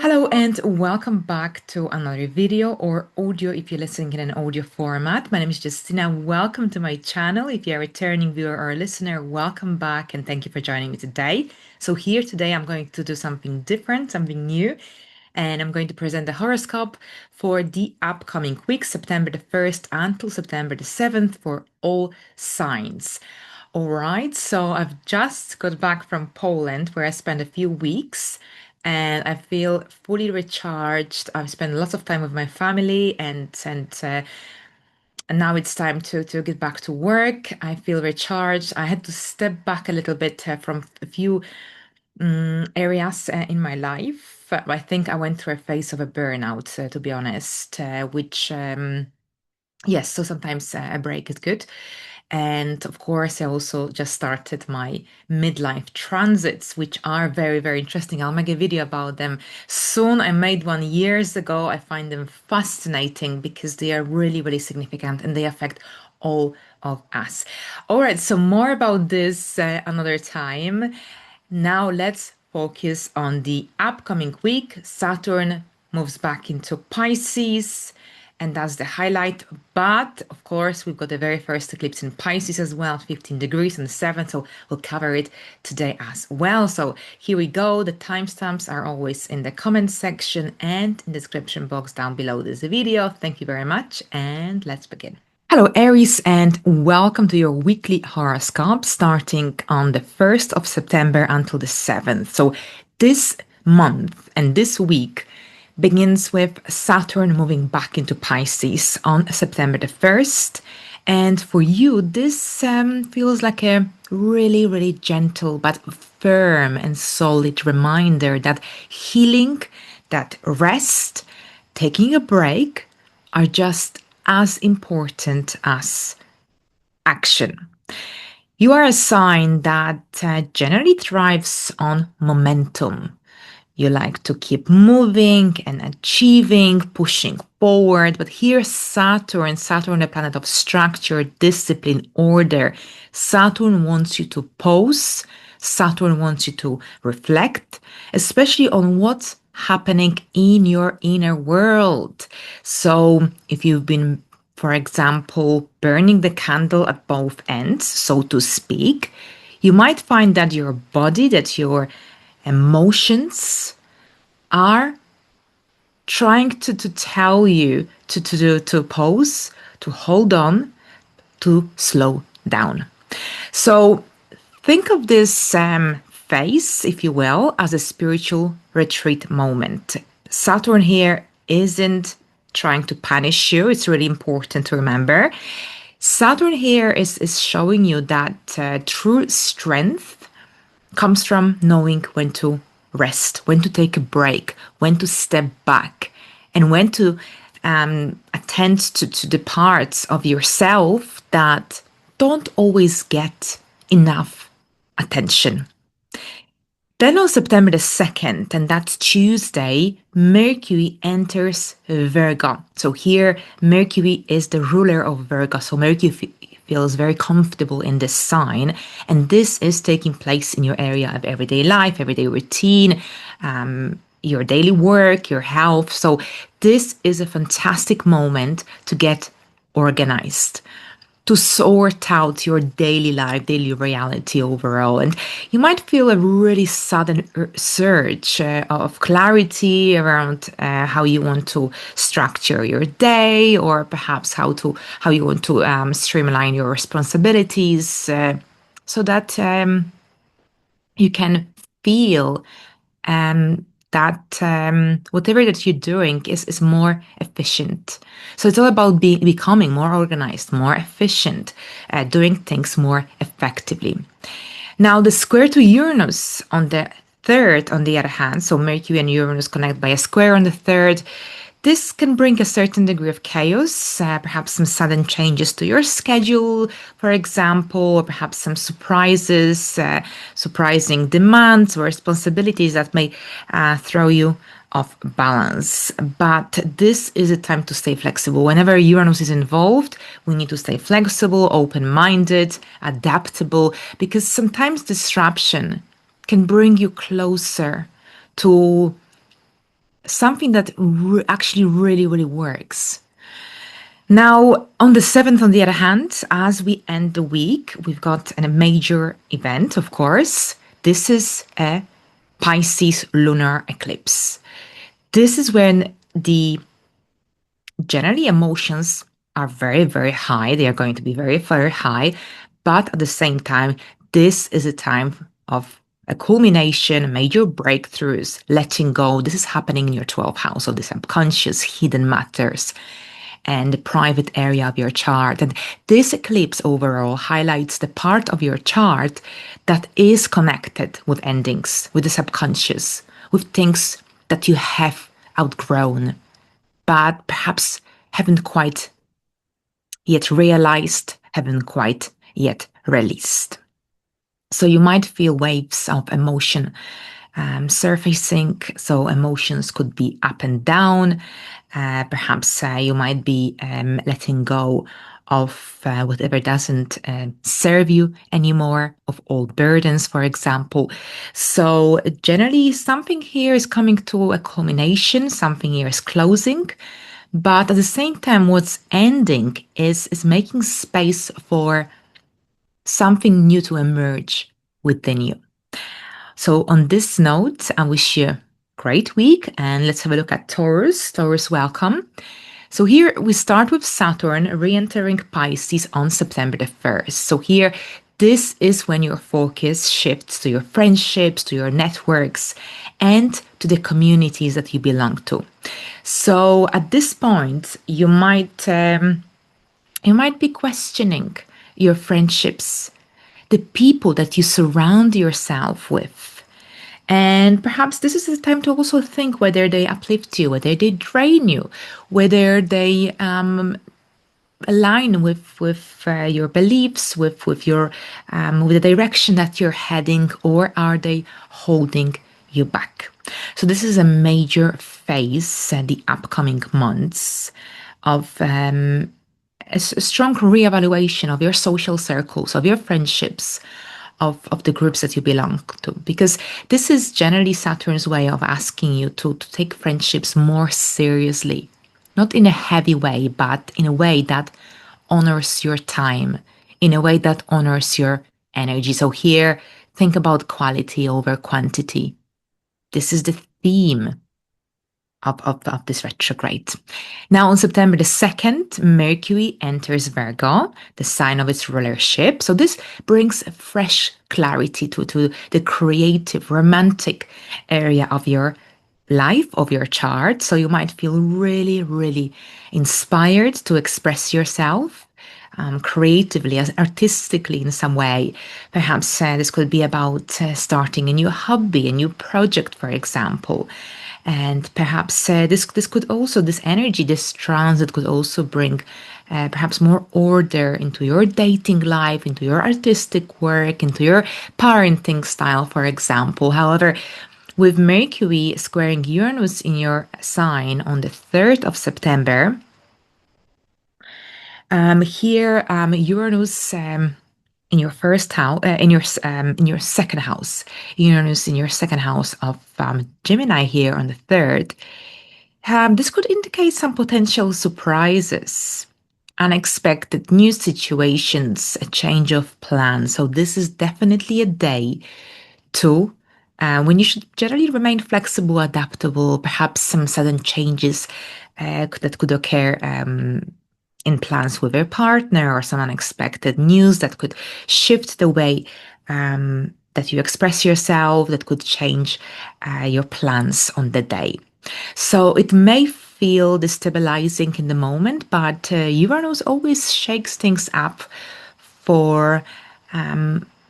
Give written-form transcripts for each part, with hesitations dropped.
Hello and welcome back to another video or audio if you're listening in an audio format. My name is Justyna. Welcome to my channel. If you're a returning viewer or a listener, welcome back and thank you for joining me today. So here today I'm going to do something different, something new, and I'm going to present the horoscope for the upcoming week, September the 1st until September the 7th for all signs. All right, so I've just got back from Poland where I spent a few weeks and I feel fully recharged. I've spent lots of time with my family and now it's time to get back to work. I feel recharged. I had to step back a little bit from a few areas in my life. I think I went through a phase of a burnout, to be honest, which yes, so sometimes a break is good. And of course, I also just started my midlife transits, which are very, very interesting. I'll make a video about them soon. I made one years ago. I find them fascinating because they are really, really significant and they affect all of us. All right, so more about this another time. Now let's focus on the upcoming week. Saturn moves back into Pisces and that's the highlight. But of course, we've got the very first eclipse in Pisces as well, 15 degrees on the 7th. So we'll cover it today as well. So here we go. The timestamps are always in the comment section and in the description box down below this video. Thank you very much. And let's begin. Hello, Aries, and welcome to your weekly horoscope starting on the 1st of September until the 7th. So this month and this week begins with Saturn moving back into Pisces on September the 1st. And for you, this feels like a really, really gentle but firm and solid reminder that healing, that rest, taking a break are just as important as action. You are a sign that generally thrives on momentum. You like to keep moving and achieving, pushing forward. But here Saturn, the planet of structure, discipline, order. Saturn wants you to pause. Saturn wants you to reflect, especially on what's happening in your inner world. So if you've been, for example, burning the candle at both ends, so to speak, you might find that your body, that your emotions are trying to tell you to pause, to hold on, to slow down. So think of this phase, if you will, as a spiritual retreat moment. Saturn here isn't trying to punish you. It's really important to remember. Saturn here is showing you that true strength comes from knowing when to rest, when to take a break, when to step back, and when to attend to the parts of yourself that don't always get enough attention. Then on September the 2nd, and that's Tuesday, Mercury enters Virgo. So here, Mercury is the ruler of Virgo. So Mercury feels very comfortable in this sign. And this is taking place in your area of everyday life, everyday routine, your daily work, your health. So this is a fantastic moment to get organized, to sort out your daily life, daily reality overall. And you might feel a really sudden surge of clarity around how you want to structure your day, or perhaps how you want to streamline your responsibilities so that you can feel that whatever that you're doing is more efficient. So it's all about becoming more organized, more efficient, doing things more effectively. Now, the square to Uranus on the 3rd, on the other hand, so Mercury and Uranus connect by a square on the 3rd. this can bring a certain degree of chaos, perhaps some sudden changes to your schedule, for example, or perhaps some surprises, surprising demands or responsibilities that may throw you off balance. But this is a time to stay flexible. Whenever Uranus is involved, we need to stay flexible, open-minded, adaptable, because sometimes disruption can bring you closer to something that actually really, really works. Now, on the 7th, on the other hand, as we end the week, we've got a major event, of course. This is a Pisces Lunar Eclipse. This is when the generally emotions are very, very high. They are going to be very, very high. But at the same time, this is a time of a culmination, major breakthroughs, letting go. This is happening in your 12th house of the subconscious, hidden matters, and the private area of your chart. And this eclipse overall highlights the part of your chart that is connected with endings, with the subconscious, with things that you have outgrown, but perhaps haven't quite yet realized, haven't quite yet released. So you might feel waves of emotion surfacing. So emotions could be up and down. Perhaps you might be letting go of whatever doesn't serve you anymore, of old burdens, for example. So generally, something here is coming to a culmination, something here is closing. But at the same time, what's ending is making space for something new to emerge within you. So on this note, I wish you a great week, and let's have a look at Taurus. Taurus, welcome. So here we start with Saturn re-entering Pisces on September the 1st. So here, this is when your focus shifts to your friendships, to your networks, and to the communities that you belong to. So at this point, you might be questioning your friendships, the people that you surround yourself with. And perhaps this is the time to also think whether they uplift you, whether they drain you, whether they align with your beliefs, with your with the direction that you're heading, or are they holding you back? So this is a major phase, the upcoming months of a strong reevaluation of your social circles, of your friendships, of the groups that you belong to, because this is generally Saturn's way of asking you to take friendships more seriously, not in a heavy way, but in a way that honors your time, in a way that honors your energy. So here, think about quality over quantity. This is the theme of this retrograde. Now, on September the 2nd, Mercury enters Virgo, the sign of its rulership. So this brings a fresh clarity to the creative, romantic area of your life, of your chart. So you might feel really, really inspired to express yourself creatively, as artistically in some way. Perhaps this could be about starting a new hobby, a new project, for example. And perhaps this could also, this energy, this transit could also bring perhaps more order into your dating life, into your artistic work, into your parenting style, for example. However, with Mercury squaring Uranus in your sign on the 3rd of September, here Uranus in your first house, in your second house, Uranus in your second house of Gemini here on the 3rd. This could indicate some potential surprises, unexpected new situations, a change of plans. So this is definitely a day to when you should generally remain flexible, adaptable, perhaps some sudden changes that could occur in plans with your partner, or some unexpected news that could shift the way that you express yourself, that could change your plans on the day. So it may feel destabilizing in the moment, but Uranus always shakes things up for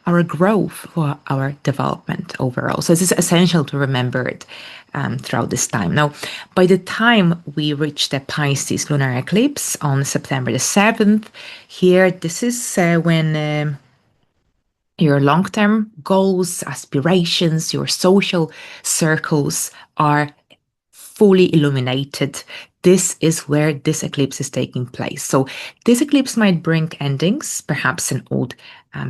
our growth, for our development overall. So this is essential to remember it throughout this time. Now, by the time we reach the Pisces lunar eclipse on September the 7th, here, this is when your long term goals, aspirations, your social circles are fully illuminated. This is where this eclipse is taking place. So, this eclipse might bring endings. Perhaps an old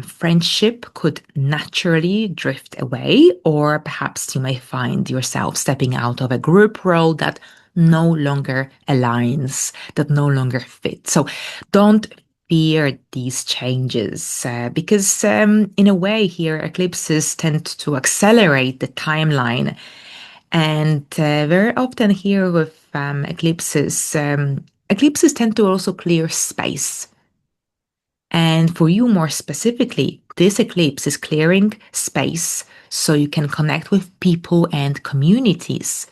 friendship could naturally drift away, or perhaps you may find yourself stepping out of a group role that no longer aligns, that no longer fits. So, don't fear these changes because, in a way, here eclipses tend to accelerate the timeline, and very often here with eclipses tend to also clear space. And for you more specifically, this eclipse is clearing space so you can connect with people and communities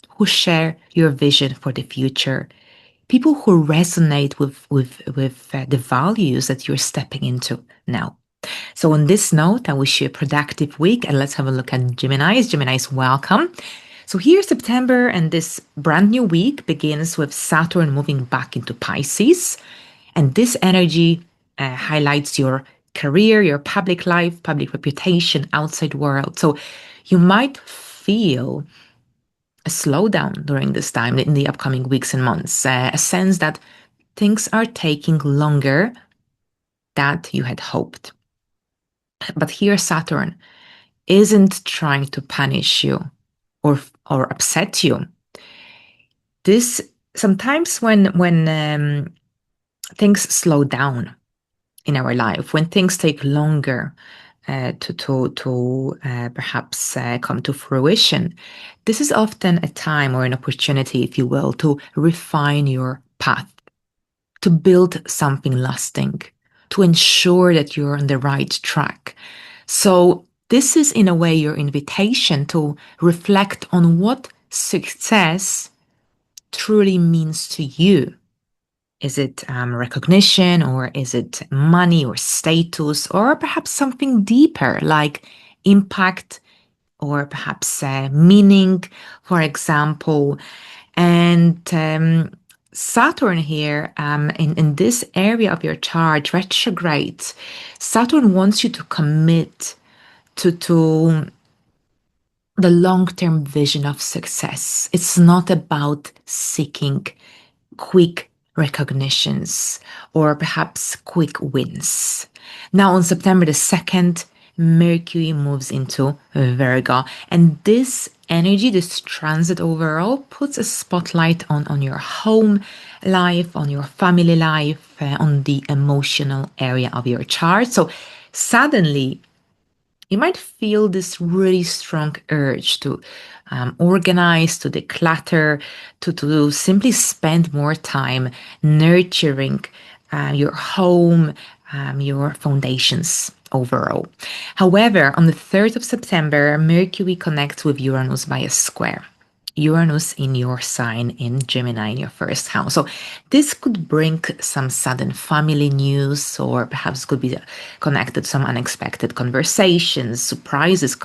who share your vision for the future. People who resonate with the values that you're stepping into now. So on this note, I wish you a productive week, and let's have a look at Geminis. Geminis, welcome. So here, September and this brand new week begins with Saturn moving back into Pisces. And this energy highlights your career, your public life, public reputation, outside world. So you might feel a slowdown during this time in the upcoming weeks and months, a sense that things are taking longer than you had hoped. But here, Saturn isn't trying to punish you or upset you. This sometimes when things slow down in our life, when things take longer to perhaps come to fruition, this is often a time or an opportunity, if you will, to refine your path, to build something lasting, to ensure that you're on the right track. So this is in a way your invitation to reflect on what success truly means to you. Is it recognition, or is it money or status, or perhaps something deeper like impact, or perhaps meaning, for example? And Saturn here, in this area of your chart, retrograde, Saturn wants you to commit to the long-term vision of success. It's not about seeking quick recognitions or perhaps quick wins. Now, on September the 2nd, Mercury moves into Virgo, and this energy, this transit overall, puts a spotlight on your home life, on your family life, on the emotional area of your chart. So suddenly, you might feel this really strong urge to organize, to declutter, to simply spend more time nurturing your home, your foundations overall. However, on the 3rd of September, Mercury connects with Uranus by a square. Uranus in your sign in Gemini in your first house. So this could bring some sudden family news, or perhaps could be connected to some unexpected conversations, surprises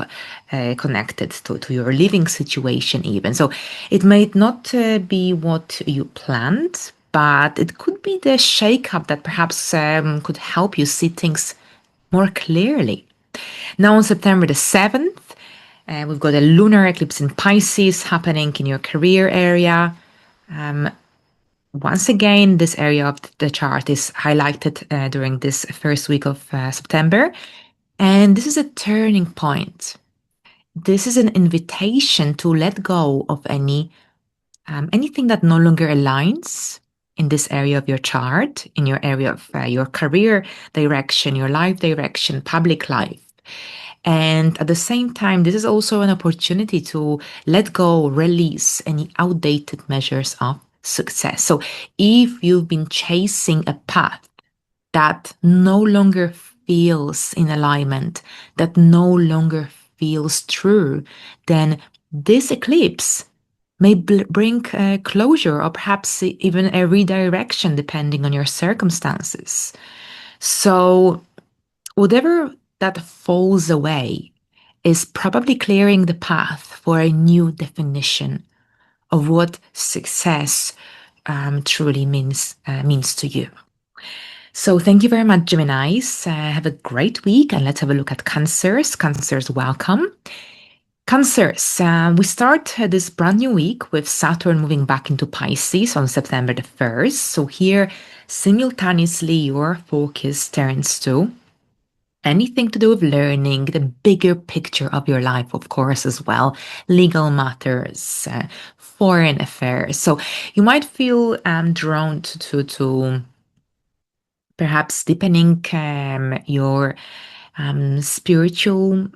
connected to your living situation even. So it might not be what you planned, but it could be the shakeup that perhaps could help you see things more clearly. Now on September the 7th, we've got a lunar eclipse in Pisces happening in your career area. Once again, this area of the chart is highlighted during this first week of September. And this is a turning point. This is an invitation to let go of anything that no longer aligns in this area of your chart, in your area of your career direction, your life direction, public life. And at the same time, this is also an opportunity to let go, release any outdated measures of success. So if you've been chasing a path that no longer feels in alignment, that no longer feels true, then this eclipse may bring closure, or perhaps even a redirection depending on your circumstances. So whatever that falls away is probably clearing the path for a new definition of what success truly means to you. So thank you very much, Geminis. Have a great week, and let's have a look at Cancers. Cancers, welcome. Cancers, we start this brand new week with Saturn moving back into Pisces on September the 1st. So here, simultaneously, your focus turns to anything to do with learning, the bigger picture of your life, of course, as well, legal matters, foreign affairs. So you might feel drawn to perhaps deepening your spiritual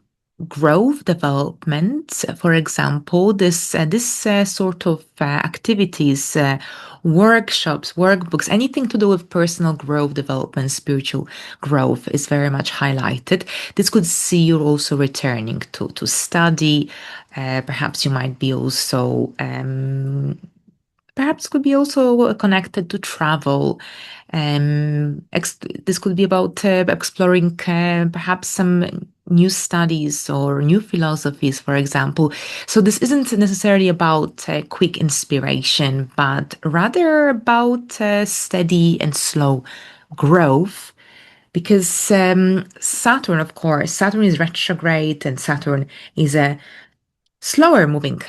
growth development. For example, this sort of activities, workshops, workbooks, anything to do with personal growth development, spiritual growth is very much highlighted. This could see you also returning to study. Perhaps you might be also perhaps could be also connected to travel. This could be about exploring perhaps some new studies or new philosophies, for example. So this isn't necessarily about quick inspiration, but rather about steady and slow growth. Because Saturn, of course, Saturn is retrograde, and Saturn is a slower moving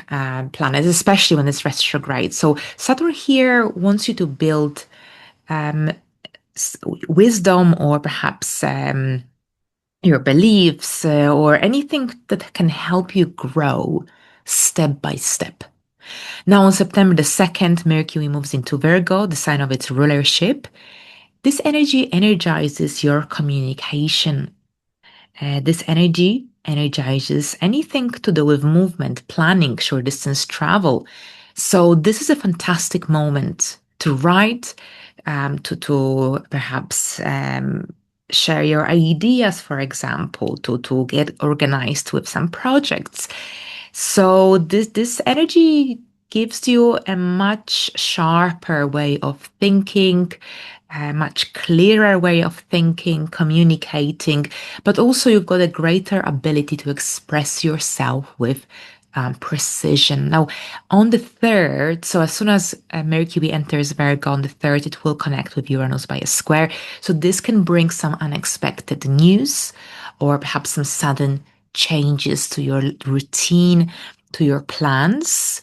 planet, especially when it's retrograde. So Saturn here wants you to build um, wisdom, or perhaps your beliefs, or anything that can help you grow step by step. Now, on September the 2nd, Mercury moves into Virgo, the sign of its rulership. This energy energizes your communication. This energy energizes anything to do with movement, planning, short distance travel. So this is a fantastic moment to write, to perhaps share your ideas, for example, to get organized with some projects. So this energy gives you a much sharper way of thinking, a much clearer way of thinking, communicating, but also you've got a greater ability to express yourself with precision. Now, on the 3rd, so as soon as Mercury enters Virgo on the 3rd, it will connect with Uranus by a square. So this can bring some unexpected news, or perhaps some sudden changes to your routine, to your plans.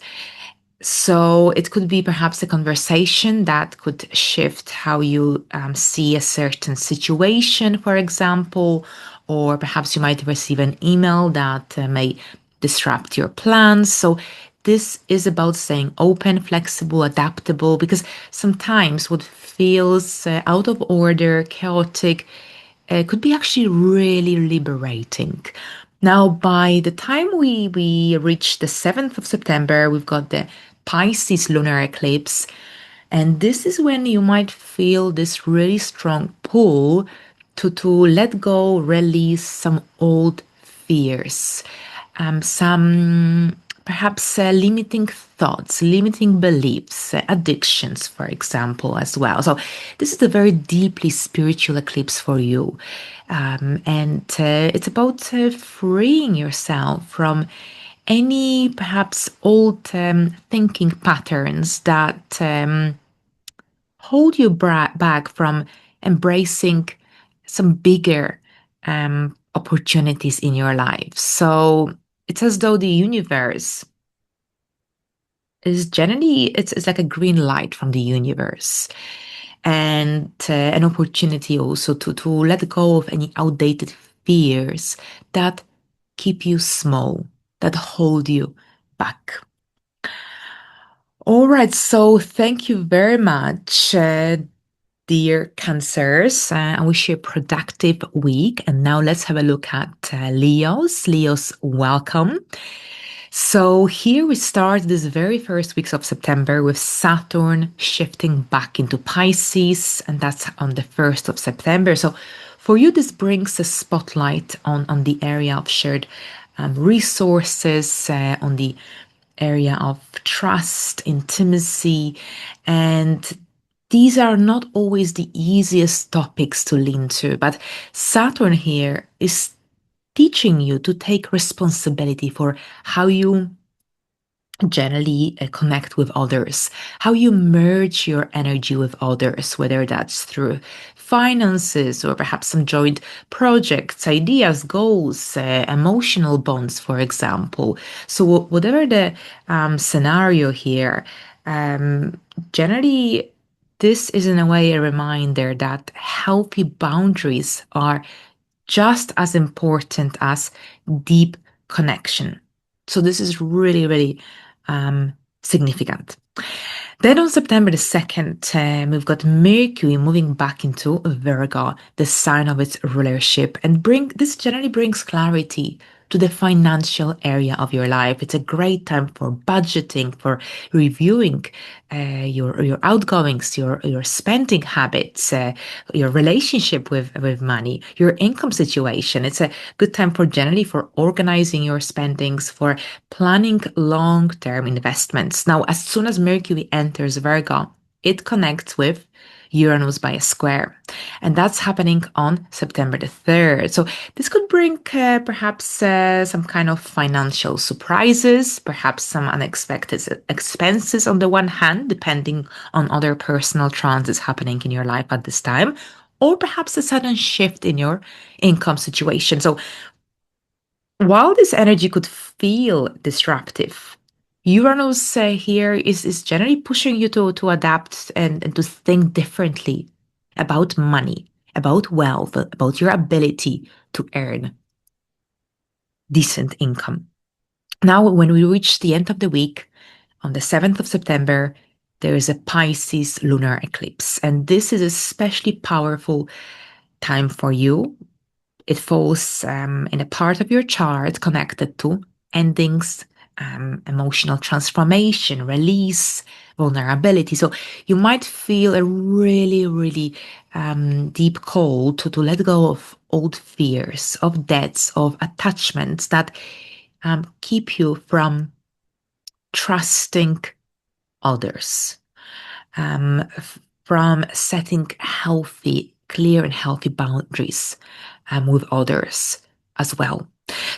So it could be perhaps a conversation that could shift how you see a certain situation, for example, or perhaps you might receive an email that may disrupt your plans. So this is about staying open, flexible, adaptable, because sometimes what feels out of order, chaotic, could be actually really liberating. Now, by the time we reach the 7th of September, we've got the Pisces Lunar Eclipse. And this is when you might feel this really strong pull to let go, release some old fears, some perhaps limiting thoughts, limiting beliefs, addictions, for example, as well. So this is a very deeply spiritual eclipse for you. And it's about freeing yourself from any perhaps old thinking patterns that hold you back from embracing some bigger opportunities in your life. So it's as though the universe is generally, it's like a green light from the universe, and an opportunity also to let go of any outdated fears that keep you small, that hold you back. All right, so thank you very much, dear Cancers. I wish you a productive week. And now let's have a look at Leos. Leos, welcome. So here we start this very first weeks of September with Saturn shifting back into Pisces, and that's on the 1st of September. So for you, this brings a spotlight on the area of shared resources, on the area of trust, intimacy, and these are not always the easiest topics to lean to, but Saturn here is teaching you to take responsibility for how you generally connect with others, how you merge your energy with others, whether that's through finances or perhaps some joint projects, ideas, goals, emotional bonds, for example. So, whatever the scenario here, um, generally, this is in a way a reminder that healthy boundaries are just as important as deep connection. So this is really, really significant. Then on September the 2nd, we've got Mercury moving back into Virgo, the sign of its rulership, and this generally brings clarity to the financial area of your life. It's a great time for budgeting, for reviewing your outgoings, your spending habits, your relationship with money, your income situation. It's a good time for generally for organizing your spendings, for planning long-term investments. Now, as soon as Mercury enters Virgo, it connects with Uranus by a square. And that's happening on September the 3rd. So this could bring perhaps some kind of financial surprises, perhaps some unexpected expenses on the one hand, depending on other personal transits happening in your life at this time, or perhaps a sudden shift in your income situation. So while this energy could feel disruptive, Uranus here is generally pushing you to adapt and to think differently about money, about wealth, about your ability to earn decent income. Now, when we reach the end of the week, on the 7th of September, there is a Pisces lunar eclipse. And this is especially powerful time for you. It falls in a part of your chart connected to endings, emotional transformation, release, vulnerability. So you might feel a really, really deep call to let go of old fears, of debts, of attachments that keep you from trusting others, from setting healthy, clear and healthy boundaries with others as well.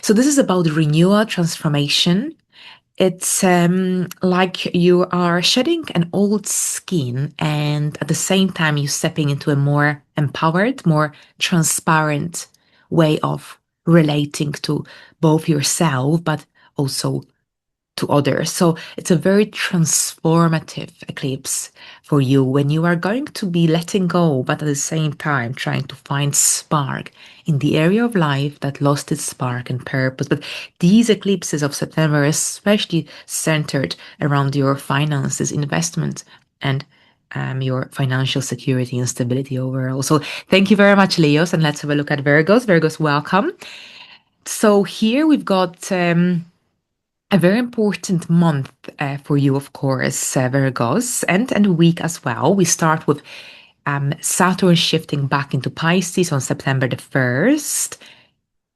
So this is about renewal, transformation. It's like you are shedding an old skin and at the same time you're stepping into a more empowered, more transparent way of relating to both yourself, but also to others. So it's a very transformative eclipse for you when you are going to be letting go, but at the same time trying to find spark in the area of life that lost its spark and purpose. But these eclipses of September are especially centered around your finances, investment, and your financial security and stability overall. So thank you very much, Leos. And let's have a look at Virgos. Virgos, welcome. So here we've got a very important month for you, of course, Virgos, and week as well. We start with Saturn shifting back into Pisces on September the 1st.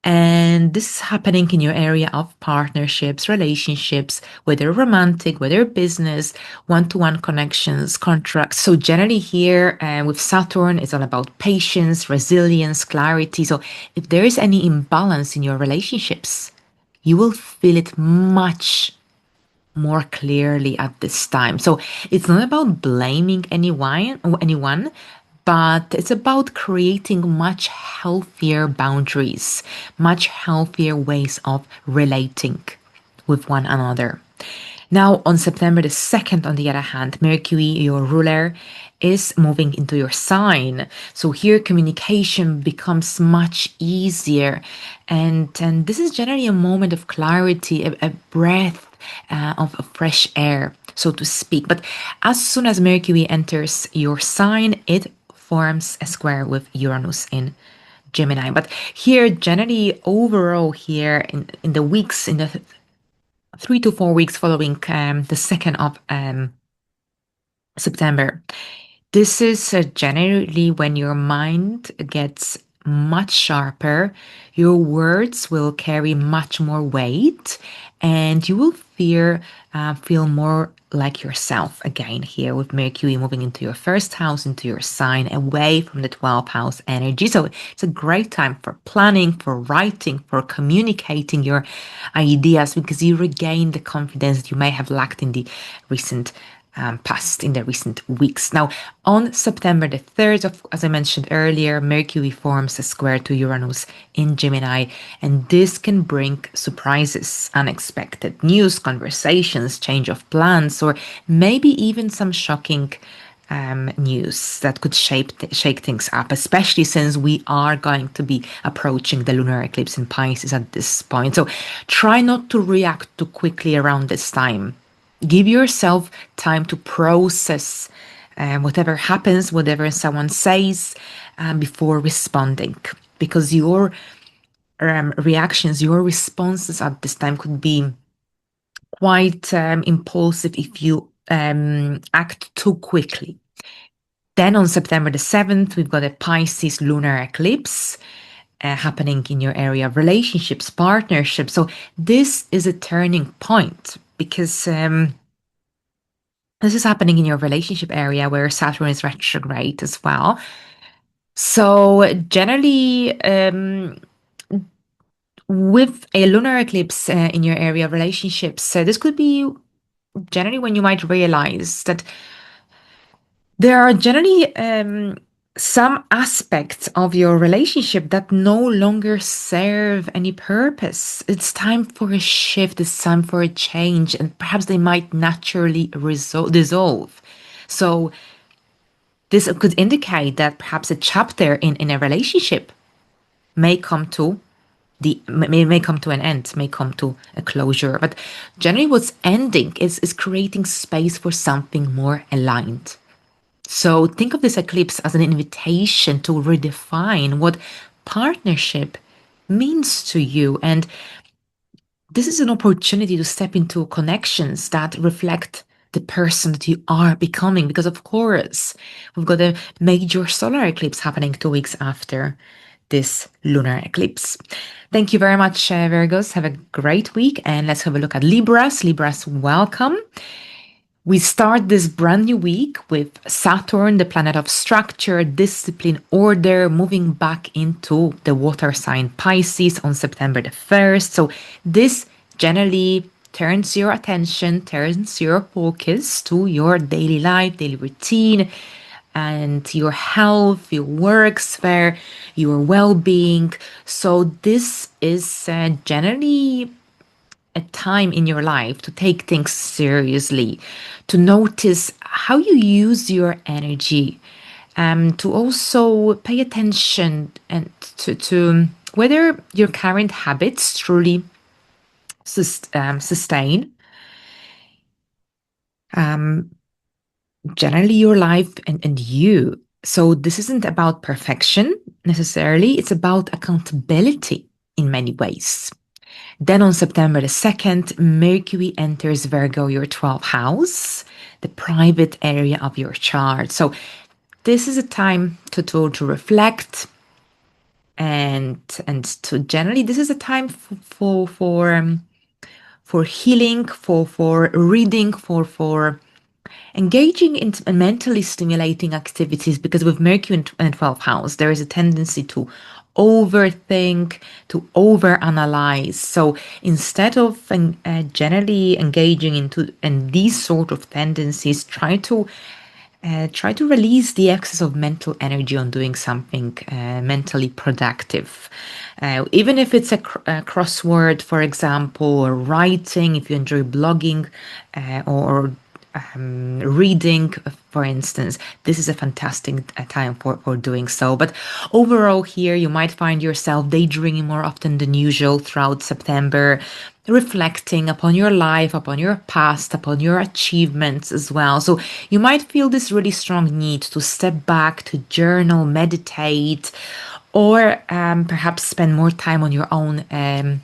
And this is happening in your area of partnerships, relationships, whether romantic, whether business, one-to-one connections, contracts. So generally here with Saturn, it's all about patience, resilience, clarity. So if there is any imbalance in your relationships, you will feel it much more clearly at this time. So it's not about blaming anyone, but it's about creating much healthier boundaries, much healthier ways of relating with one another. Now, on September the 2nd, on the other hand, Mercury, your ruler, is moving into your sign. So here communication becomes much easier. And this is generally a moment of clarity, a breath of fresh air, so to speak. But as soon as Mercury enters your sign, it forms a square with Uranus in Gemini. But here, generally, overall, here in the weeks, in the 3 to 4 weeks following the 2nd of September. This is generally when your mind gets much sharper, your words will carry much more weight, and you will feel more like yourself again here with Mercury moving into your first house, into your sign, away from the 12th house energy. So it's a great time for planning, for writing, for communicating your ideas, because you regain the confidence that you may have lacked in the recent past, in the recent weeks. Now, on September the 3rd, as I mentioned earlier, Mercury forms a square to Uranus in Gemini, and this can bring surprises, unexpected news, conversations, change of plans, or maybe even some shocking news that could shake things up, especially since we are going to be approaching the lunar eclipse in Pisces at this point. So try not to react too quickly around this time. Give yourself time to process whatever happens, whatever someone says, before responding, because your reactions, your responses at this time could be quite impulsive if you act too quickly. Then on September the 7th, we've got a Pisces lunar eclipse happening in your area of relationships, partnerships. So this is a turning point, because this is happening in your relationship area where Saturn is retrograde as well. So generally, with a lunar eclipse in your area of relationships, this could be generally when you might realize that there are generally some aspects of your relationship that no longer serve any purpose. It's time for a shift, it's time for a change, and perhaps they might naturally dissolve. So this could indicate that perhaps a chapter in a relationship may come to may come to an end, may come to a closure. But generally what's ending is creating space for something more aligned. So think of this eclipse as an invitation to redefine what partnership means to you. And this is an opportunity to step into connections that reflect the person that you are becoming. Because, of course, we've got a major solar eclipse happening 2 weeks after this lunar eclipse. Thank you very much, Virgos. Have a great week. And let's have a look at Libras. Libras, welcome. We start this brand new week with Saturn, the planet of structure, discipline, order, moving back into the water sign Pisces on September the 1st. So this generally turns your attention, turns your focus to your daily life, daily routine, and your health, your work sphere, your well-being. So this is generally a time in your life to take things seriously, to notice how you use your energy, to also pay attention and to whether your current habits truly sustain generally your life and you. So this isn't about perfection necessarily, it's about accountability in many ways. Then on September the 2nd, Mercury enters Virgo, your 12th house, the private area of your chart. So this is a time to reflect, and to generally, this is a time for healing, for reading, for engaging in mentally stimulating activities, because with Mercury in 12th house, there is a tendency to overthink, to overanalyze. So instead of generally engaging in these sort of tendencies, try to release the excess of mental energy on doing something mentally productive. Even if it's a crossword, for example, or writing, if you enjoy blogging or reading, for instance, this is a fantastic time for doing so. But overall here, you might find yourself daydreaming more often than usual throughout September, reflecting upon your life, upon your past, upon your achievements as well. So you might feel this really strong need to step back, to journal, meditate, or perhaps spend more time on your own. And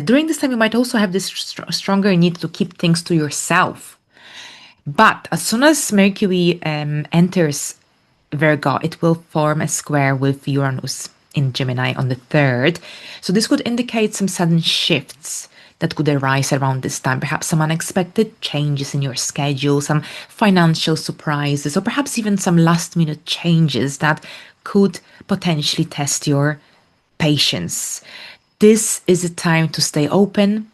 during this time, you might also have this stronger need to keep things to yourself. But as soon as Mercury enters Virgo, it will form a square with Uranus in Gemini on the 3rd. So this could indicate some sudden shifts that could arise around this time, perhaps some unexpected changes in your schedule, some financial surprises, or perhaps even some last minute changes that could potentially test your patience. This is a time to stay open,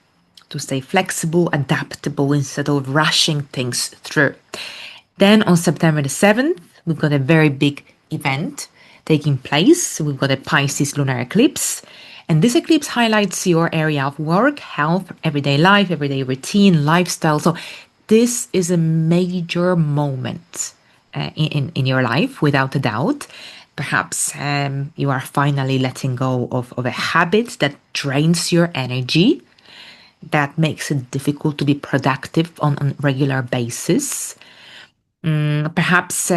to stay flexible, adaptable instead of rushing things through. Then on September the 7th, we've got a very big event taking place. We've got a Pisces Lunar Eclipse. And this eclipse highlights your area of work, health, everyday life, everyday routine, lifestyle. So this is a major moment in your life, without a doubt. Perhaps you are finally letting go of a habit that drains your energy, that makes it difficult to be productive on a regular basis. Perhaps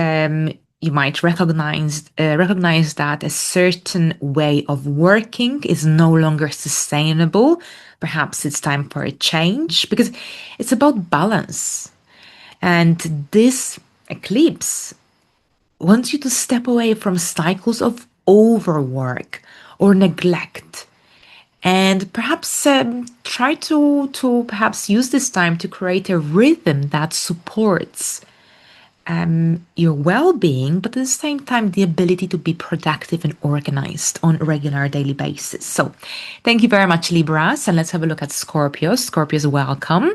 you might recognize that a certain way of working is no longer sustainable. Perhaps it's time for a change because it's about balance. And this eclipse wants you to step away from cycles of overwork or neglect, and perhaps try to perhaps use this time to create a rhythm that supports your well-being, but at the same time, the ability to be productive and organized on a regular daily basis. So thank you very much, Libras. And let's have a look at Scorpio. Scorpios, welcome.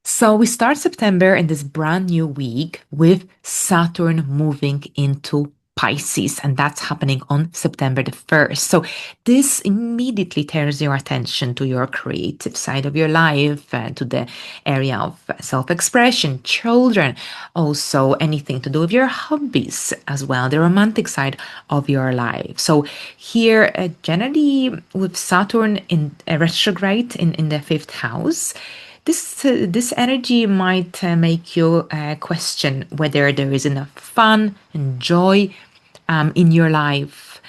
So we start September in this brand new week with Saturn moving into Pisces, and that's happening on September the 1st. So this immediately turns your attention to your creative side of your life, to the area of self-expression, children, also anything to do with your hobbies as well, the romantic side of your life. So here, generally with Saturn in retrograde in the 5th house, this energy might make you question whether there is enough fun and joy in your life,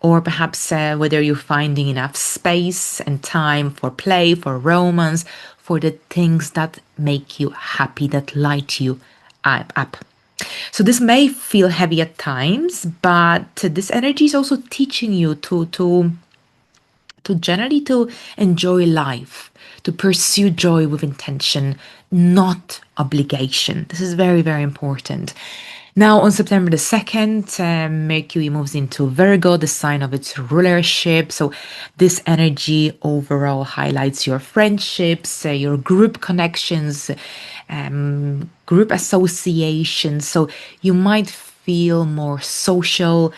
or perhaps whether you're finding enough space and time for play, for romance, for the things that make you happy, that light you up. So this may feel heavy at times, but this energy is also teaching you to generally to enjoy life, to pursue joy with intention, not obligation. This is very, very important. Now, on September the 2nd, Mercury moves into Virgo, the sign of its rulership. So, this energy overall highlights your friendships, your group connections, group associations. So, you might feel more social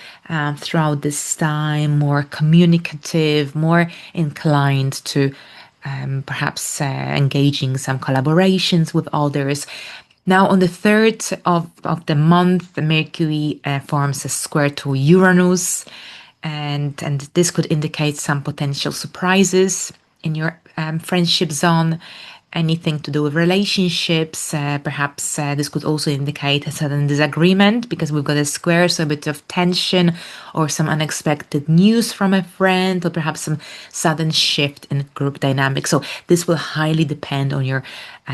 throughout this time, more communicative, more inclined to perhaps engaging some collaborations with others. Now, on the 3rd of the month, Mercury forms a square to Uranus, and this could indicate some potential surprises in your friendship zone, anything to do with relationships. Perhaps this could also indicate a sudden disagreement because we've got a square, so a bit of tension or some unexpected news from a friend, or perhaps some sudden shift in group dynamics. So this will highly depend on your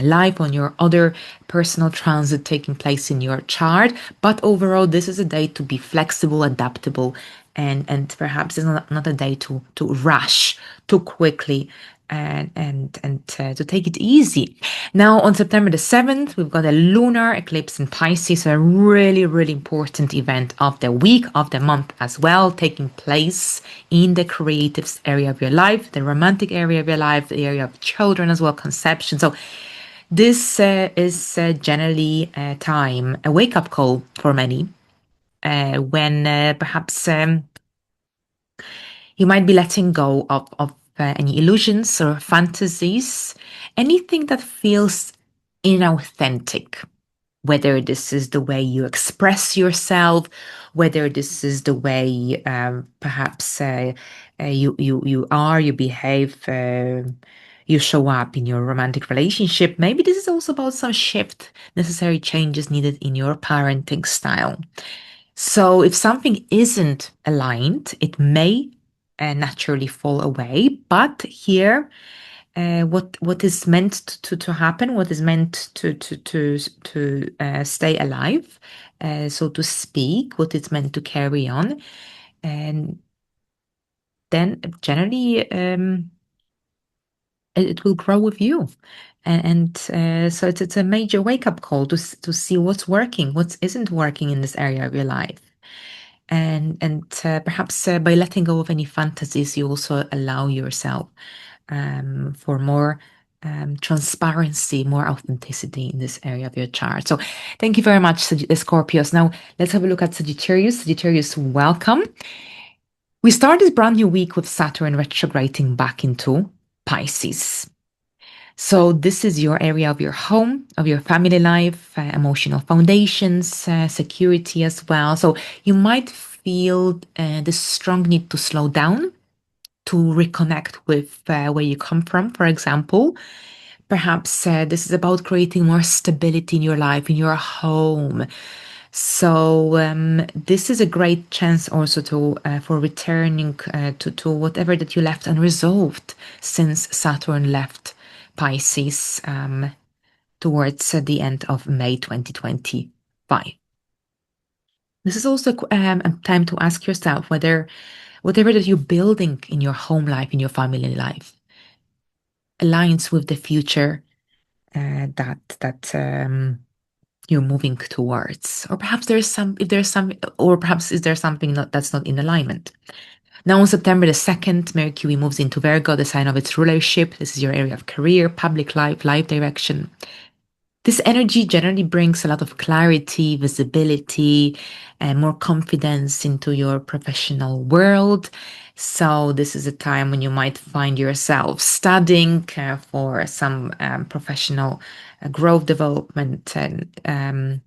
life, on your other personal transit taking place in your chart. But overall, this is a day to be flexible, adaptable, and perhaps it's not a day to rush too quickly and to take it easy. Now, on September the 7th, we've got a lunar eclipse in Pisces, a really, really important event of the week, of the month as well, taking place in the creative area of your life, the romantic area of your life, the area of children as well, conception. So this is generally a time, a wake-up call for many, when perhaps you might be letting go of any illusions or fantasies, anything that feels inauthentic, whether this is the way you express yourself, whether this is the way perhaps you behave, you show up in your romantic relationship. Maybe this is also about some shift, necessary changes needed in your parenting style. So if something isn't aligned, it may naturally fall away. But here, what is meant to happen, what is meant to stay alive, so to speak, what is meant to carry on, and then generally it will grow with you. And so it's a major wake up call to see what's working, what isn't working in this area of your life. And perhaps by letting go of any fantasies, you also allow yourself for more transparency, more authenticity in this area of your chart. So thank you very much, Scorpios. Now let's have a look at Sagittarius. Sagittarius, welcome. We start this brand new week with Saturn retrograding back into Pisces. So this is your area of your home, of your family life, emotional foundations, security as well. So you might feel this strong need to slow down, to reconnect with where you come from, for example. Perhaps this is about creating more stability in your life, in your home. So this is a great chance also to for returning to whatever that you left unresolved since Saturn left Pisces towards the end of May 2025. This is also a time to ask yourself whether whatever that you're building in your home life, in your family life, aligns with the future that you're moving towards, or perhaps there's some, if there's some, or perhaps is there something that's not in alignment. Now, on September the 2nd, Mercury moves into Virgo, the sign of its rulership. This is your area of career, public life, life direction. This energy generally brings a lot of clarity, visibility, and more confidence into your professional world. So this is a time when you might find yourself studying for some professional growth development and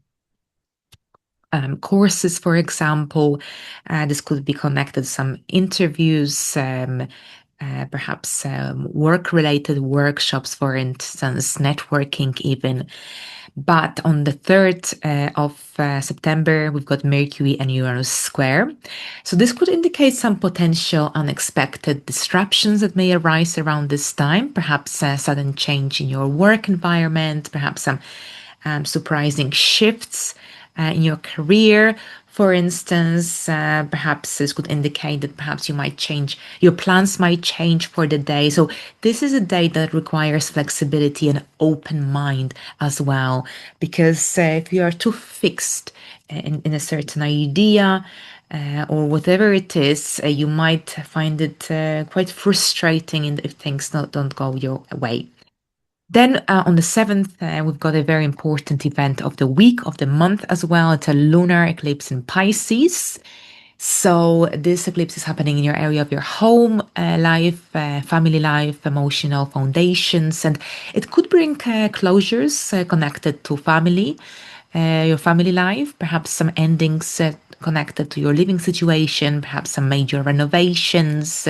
courses, for example. This could be connected to some interviews, perhaps work-related workshops, for instance, networking even. But on the 3rd of September, we've got Mercury and Uranus square. So this could indicate some potential unexpected disruptions that may arise around this time, perhaps a sudden change in your work environment, perhaps some surprising shifts in your career. For instance, perhaps this could indicate that perhaps you might change, your plans might change for the day. So this is a day that requires flexibility and open mind as well, because if you are too fixed in a certain idea, or whatever it is, you might find it quite frustrating if things don't go your way. Then on the 7th, we've got a very important event of the week, of the month as well. It's a lunar eclipse in Pisces. So this eclipse is happening in your area of your home life, family life, emotional foundations, and it could bring closures connected to family, your family life, perhaps some endings connected to your living situation, perhaps some major renovations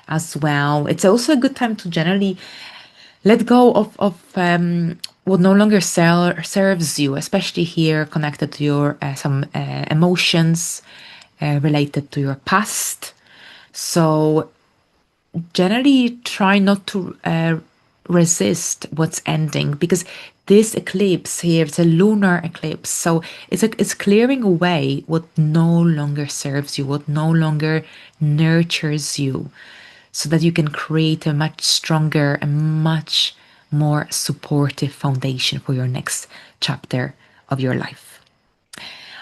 as well. It's also a good time to generally let go of what no longer serves you, especially here connected to your some emotions related to your past. So generally try not to resist what's ending, because this eclipse here, it's a lunar eclipse, so it's clearing away what no longer serves you, what no longer nurtures you, so that you can create a much stronger and much more supportive foundation for your next chapter of your life.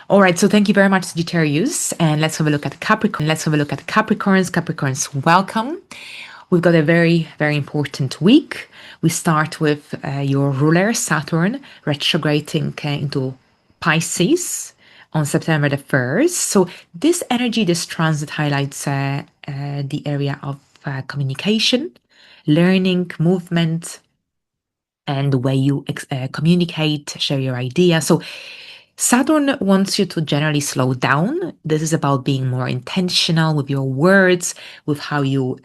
All right, so thank you very much, Sagittarius. And let's have a look at Capricorn. Let's have a look at Capricorns. Capricorns, welcome. We've got a very, very important week. We start with your ruler, Saturn, retrograding into Pisces on September the 1st. So this energy, this transit highlights the area of communication, learning, movement, and the way you communicate, share your idea. So Saturn wants you to generally slow down. This is about being more intentional with your words, with how you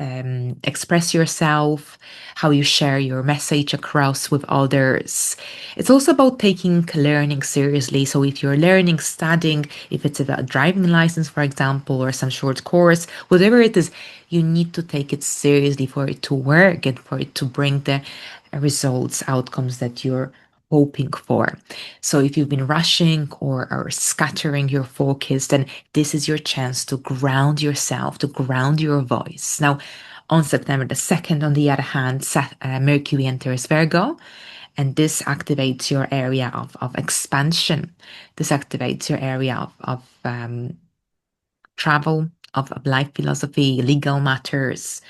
express yourself, how you share your message across with others. It's also about taking learning seriously. So, if you're learning, studying, if it's a driving license, for example, or some short course, whatever it is, you need to take it seriously for it to work and for it to bring the results, outcomes that you're hoping for. So if you've been rushing or scattering your focus, then this is your chance to ground yourself, to ground your voice. Now, on September the 2nd, on the other hand, Mercury enters Virgo, and this activates your area of expansion. This activates your area of travel, of life philosophy, legal matters,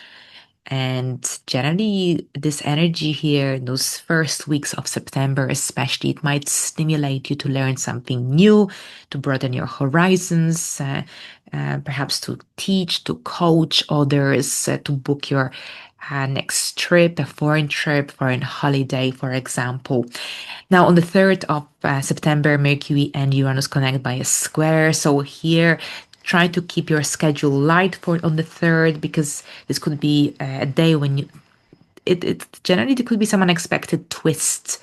and generally, this energy here, those first weeks of September, especially, it might stimulate you to learn something new, to broaden your horizons, perhaps to teach, to coach others, to book your next trip, a foreign holiday, for example. Now, on the 3rd of September, Mercury and Uranus connect by a square. So here, try to keep your schedule light for on the 3rd, because this could be a day when it generally there could be some unexpected twists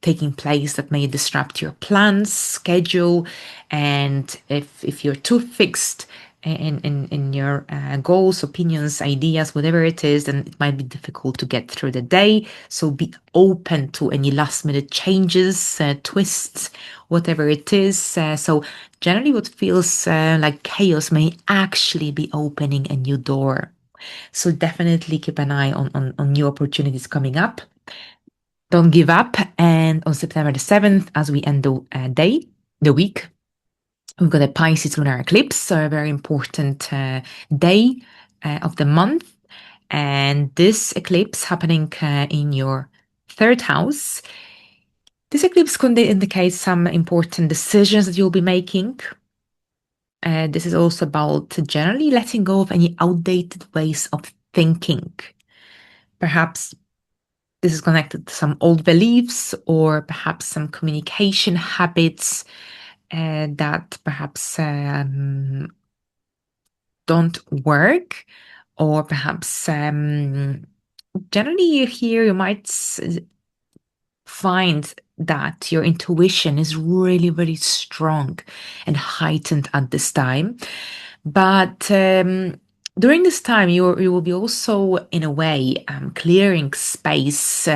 taking place that may disrupt your plans, schedule, and if you're too fixed in your goals, opinions, ideas, whatever it is, then it might be difficult to get through the day. So be open to any last minute changes, twists, whatever it is. So generally, what feels like chaos may actually be opening a new door. So definitely keep an eye on new opportunities coming up. Don't give up. And on September the 7th, as we end the week, we've got a Pisces Lunar Eclipse, so a very important day of the month. And this eclipse happening in your 3rd house. This eclipse could indicate some important decisions that you'll be making. This is also about generally letting go of any outdated ways of thinking. Perhaps this is connected to some old beliefs or perhaps some communication habits that perhaps don't work, or perhaps generally here you might find that your intuition is really, really strong and heightened at this time. But during this time, you will be also, in a way, clearing space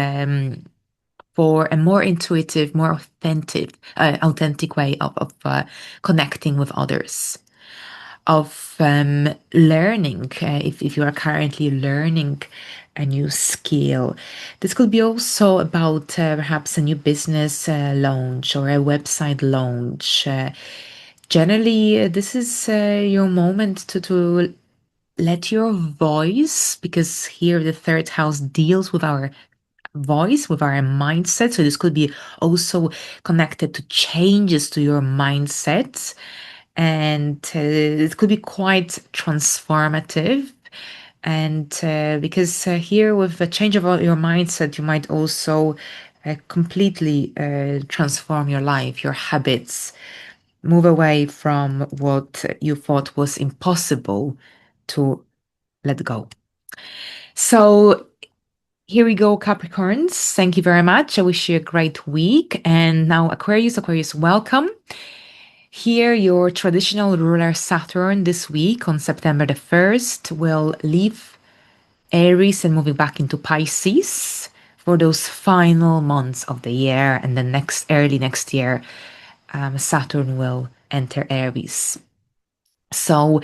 for a more intuitive, more authentic way of connecting with others, of learning. If you are currently learning a new skill, this could be also about perhaps a new business launch or a website launch. Generally, this is your moment to let your voice, because here the 3rd house deals with our voice, with our mindset. So this could be also connected to changes to your mindset. And it could be quite transformative. And because here, with a change of your mindset, you might also completely transform your life, your habits, move away from what you thought was impossible to let go. So here we go, Capricorns. Thank you very much. I wish you a great week. And now, Aquarius, welcome. Here, your traditional ruler Saturn this week on September the 1st will leave Aries and moving back into Pisces for those final months of the year. And then early next year, Saturn will enter Aries. So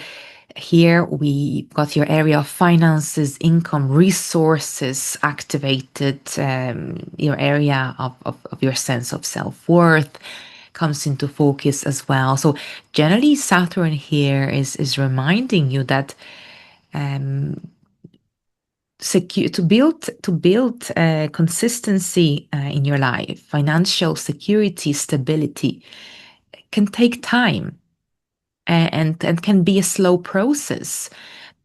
here we got your area of finances, income, resources activated. Your area of your sense of self-worth comes into focus as well. So generally, Saturn here is reminding you that to build consistency in your life, financial security, stability can take time and can be a slow process.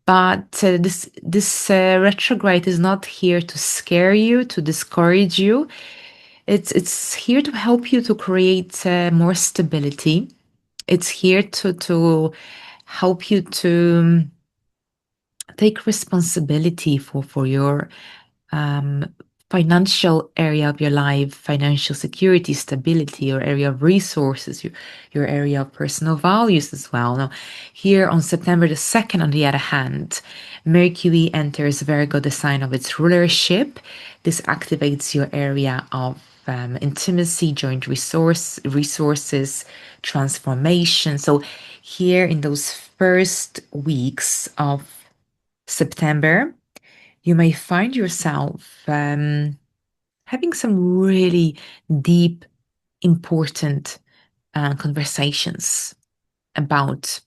But this retrograde is not here to scare you, to discourage you. It's here to help you to create more stability. It's here to help you to take responsibility for your um, financial area of your life, financial security, stability, your area of resources, your area of personal values as well. Now, here on September the 2nd, on the other hand, Mercury enters Virgo, the sign of its rulership. This activates your area of intimacy, joint resources, transformation. So, here in those first weeks of September, you may find yourself having some really deep, important conversations about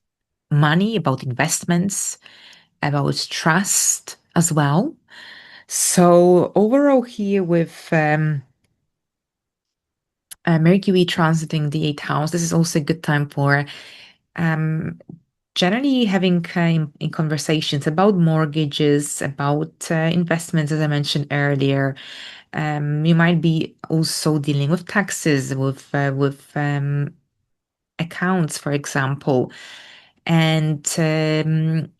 money, about investments, about trust as well. So, overall, here with Mercury transiting the eighth house, this is also a good time for um, generally having in conversations about mortgages, about investments, as I mentioned earlier. You might be also dealing with taxes, with accounts, for example. And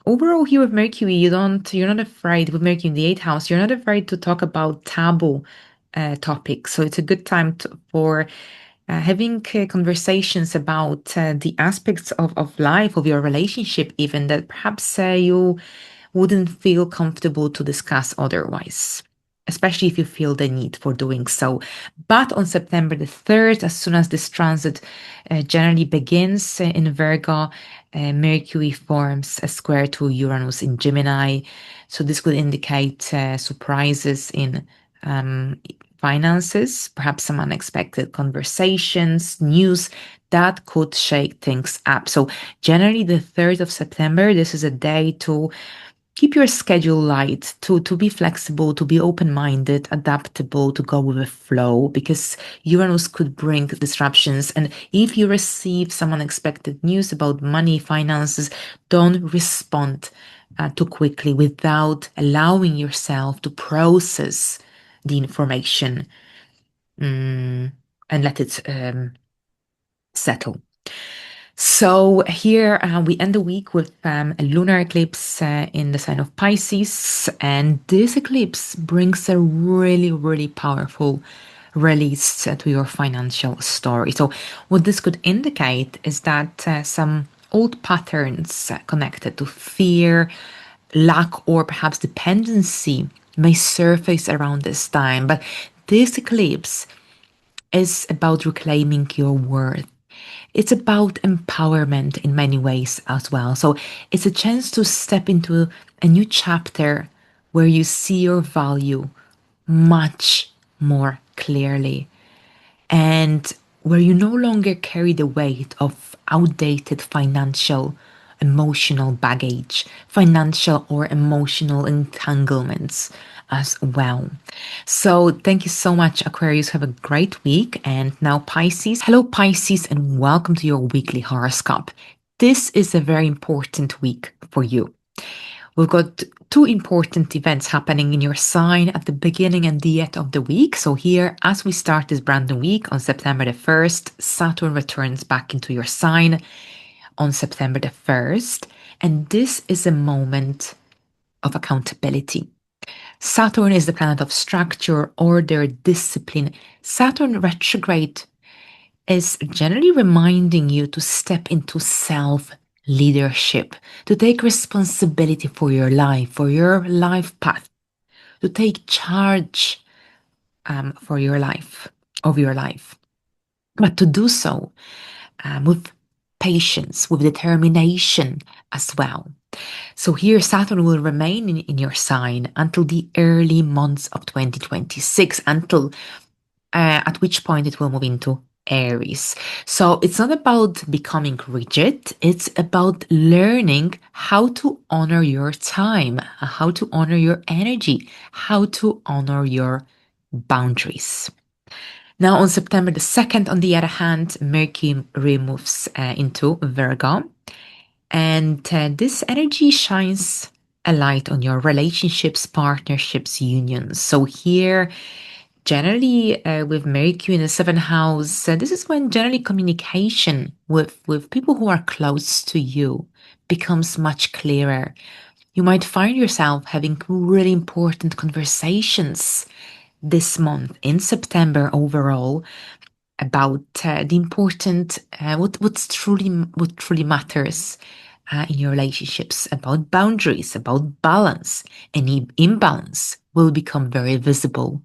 overall, here with Mercury, you're not afraid with Mercury in the eighth house. You're not afraid to talk about taboo topics. So it's a good time for having conversations about the aspects of life, of your relationship, even that perhaps you wouldn't feel comfortable to discuss otherwise, especially if you feel the need for doing so. But on September the 3rd, as soon as this transit generally begins in Virgo, Mercury forms a square to Uranus in Gemini. So this could indicate surprises in finances, perhaps some unexpected conversations, news that could shake things up. So generally the 3rd of September, this is a day to keep your schedule light, to be flexible, to be open-minded, adaptable, to go with the flow, because Uranus could bring disruptions. And if you receive some unexpected news about money, finances, don't respond too quickly without allowing yourself to process the information and let it settle. So here we end the week with a lunar eclipse in the sign of Pisces, and this eclipse brings a really, really powerful release to your financial story. So what this could indicate is that some old patterns connected to fear, lack, or perhaps dependency may surface around this time. But this eclipse is about reclaiming your worth. It's about empowerment in many ways as well. So it's a chance to step into a new chapter where you see your value much more clearly and where you no longer carry the weight of outdated financial, emotional baggage, financial or emotional entanglements as well. So, thank you so much, Aquarius. Have a great week. And now, Pisces. Hello, Pisces, and welcome to your weekly horoscope. This is a very important week for you. We've got two important events happening in your sign at the beginning and the end of the week. So here, as we start this brand new week on September the 1st, Saturn returns back into your sign on September the 1st. And this is a moment of accountability. Saturn is the planet of structure, order, discipline. Saturn retrograde is generally reminding you to step into self leadership, to take responsibility for your life path, to take charge for your life, of your life. But to do so with patience, with determination as well. So here, Saturn will remain in your sign until the early months of 2026, until at which point it will move into Aries. So it's not about becoming rigid, it's about learning how to honor your time, how to honor your energy, how to honor your boundaries. Now, on September the 2nd, on the other hand, Mercury moves into Virgo, and this energy shines a light on your relationships, partnerships, unions. So here, Generally, with Mercury in the seventh house, this is when generally communication with people who are close to you becomes much clearer. You might find yourself having really important conversations this month in September overall about the important what truly matters in your relationships, about boundaries, about balance. Any imbalance will become very visible,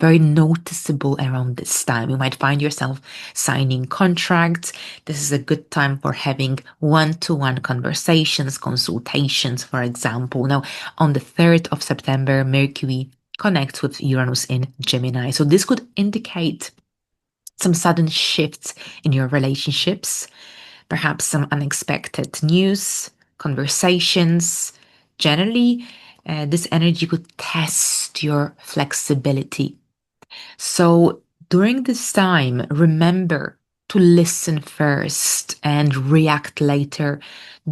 very noticeable around this time. You might find yourself signing contracts. This is a good time for having one-to-one conversations, consultations, for example. Now, on the 3rd of September, Mercury connects with Uranus in Gemini. So this could indicate some sudden shifts in your relationships, perhaps some unexpected news, conversations. Generally, this energy could test your flexibility. So during this time, remember to listen first and react later.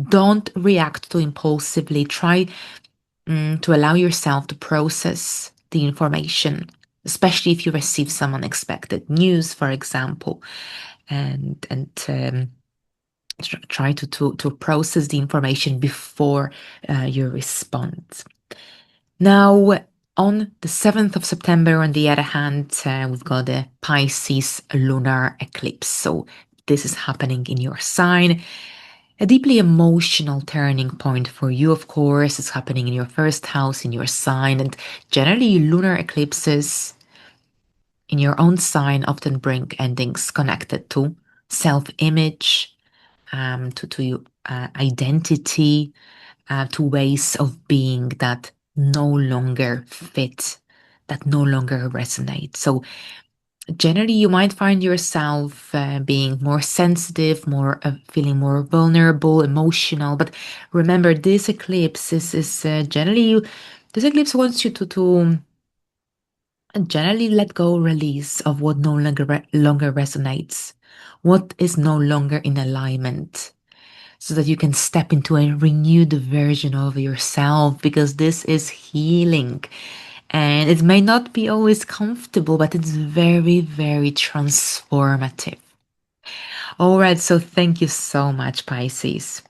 Don't react too impulsively. Try to allow yourself to process the information, especially if you receive some unexpected news, for example, and try to process the information before you respond. Now, on the 7th of September, on the other hand, we've got a Pisces lunar eclipse. So this is happening in your sign. A deeply emotional turning point for you, of course, is happening in your first house, in your sign. And generally, lunar eclipses in your own sign often bring endings connected to self-image, to your identity, to ways of being that no longer fit, that no longer resonate. So generally, you might find yourself being more sensitive, more feeling more vulnerable, emotional. But remember, this eclipse is generally this eclipse wants you to generally let go, release of what no longer resonates, what is no longer in alignment, so that you can step into a renewed version of yourself, because this is healing. And it may not be always comfortable, but it's very, very transformative. All right, so thank you so much, Pisces.